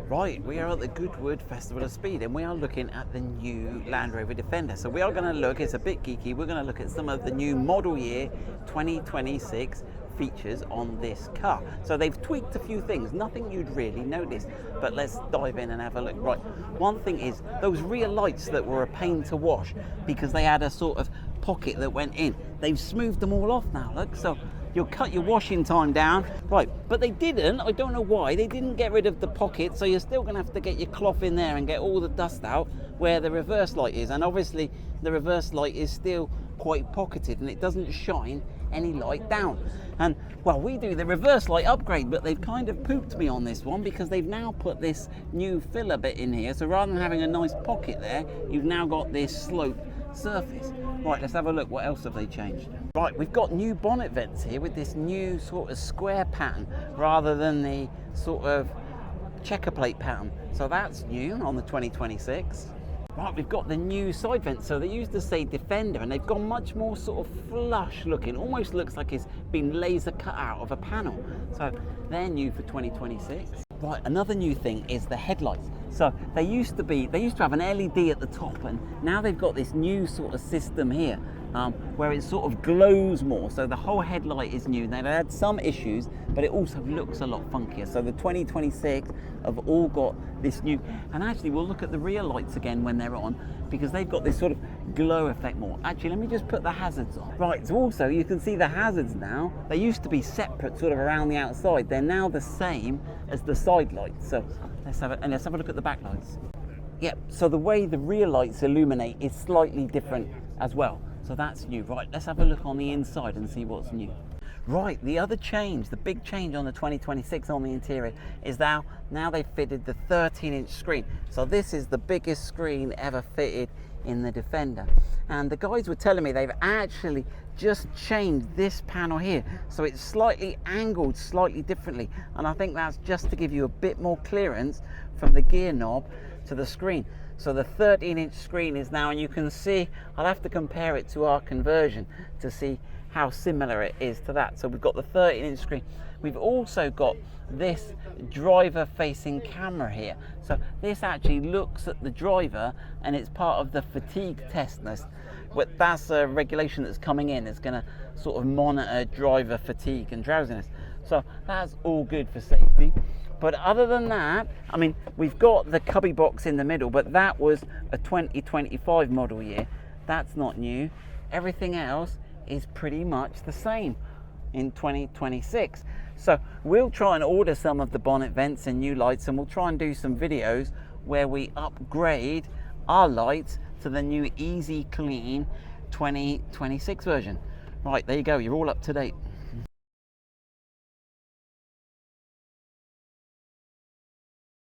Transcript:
Right, we are at the Goodwood Festival of Speed and we are looking at the new Land Rover Defender. So we are going to look, it's a bit geeky, we're going to look at some of the new model year 2026 features on this car. So they've tweaked a few things, nothing you'd really notice, but let's dive in and have a look. Right, one thing is those rear lights that were a pain to wash because they had a sort of pocket that went in. They've smoothed them all off now, look, so you'll cut your washing time down. Right, but they didn't, I don't know why, they didn't get rid of the pocket, so you're still gonna have to get your cloth in there and get all the dust out where the reverse light is. And obviously the reverse light is still quite pocketed and it doesn't shine any light down. And well, we do the reverse light upgrade, but they've kind of pooped me on this one because they've now put this new filler bit in here. So rather than having a nice pocket there, you've now got this slope surface. Right, let's have a look. What else have they changed? Right, we've got new bonnet vents here with this new sort of square pattern rather than the sort of checker plate pattern. So that's new on the 2026. Right, we've got the new side vents. So they used to say Defender and they've gone much more sort of flush looking. Almost looks like it's been laser cut out of a panel. So they're new for 2026. Right, another new thing is the headlights. So they used to have an LED at the top, and now they've got this new sort of system here where it sort of glows more. So the whole headlight is new. They've had some issues, but it also looks a lot funkier. So the 2026 have all got this new, and actually we'll look at the rear lights again when they're on because they've got this sort of glow effect more. Actually, let me just put the hazards on. Right, so also you can see the hazards now. They used to be separate sort of around the outside. They're now the same as the side lights. So let's have a look at the back lights. Yep, so the way the rear lights illuminate is slightly different as well. So that's new. Right, let's have a look on the inside and see what's new. Right, the other change, the big change on the 2026 on the interior is now they've fitted the 13-inch screen. So this is the biggest screen ever fitted in the Defender. And the guys were telling me they've actually just changed this panel here. So it's slightly angled slightly differently. And I think that's just to give you a bit more clearance from the gear knob to the screen. So the 13-inch screen is now, and you can see, I'll have to compare it to our conversion to see how similar it is to that. So we've got the 13-inch screen. We've also got this driver facing camera here. So this actually looks at the driver and it's part of the fatigue test. That's a regulation that's coming in. It's going to sort of monitor driver fatigue and drowsiness. So that's all good for safety. But other than that, I mean, we've got the cubby box in the middle, but that was a 2025 model year. That's not new. Everything else is pretty much the same in 2026. So we'll try and order some of the bonnet vents and new lights, and we'll try and do some videos where we upgrade our lights to the new Easy Clean 2026 version. Right, there you go, you're all up to date.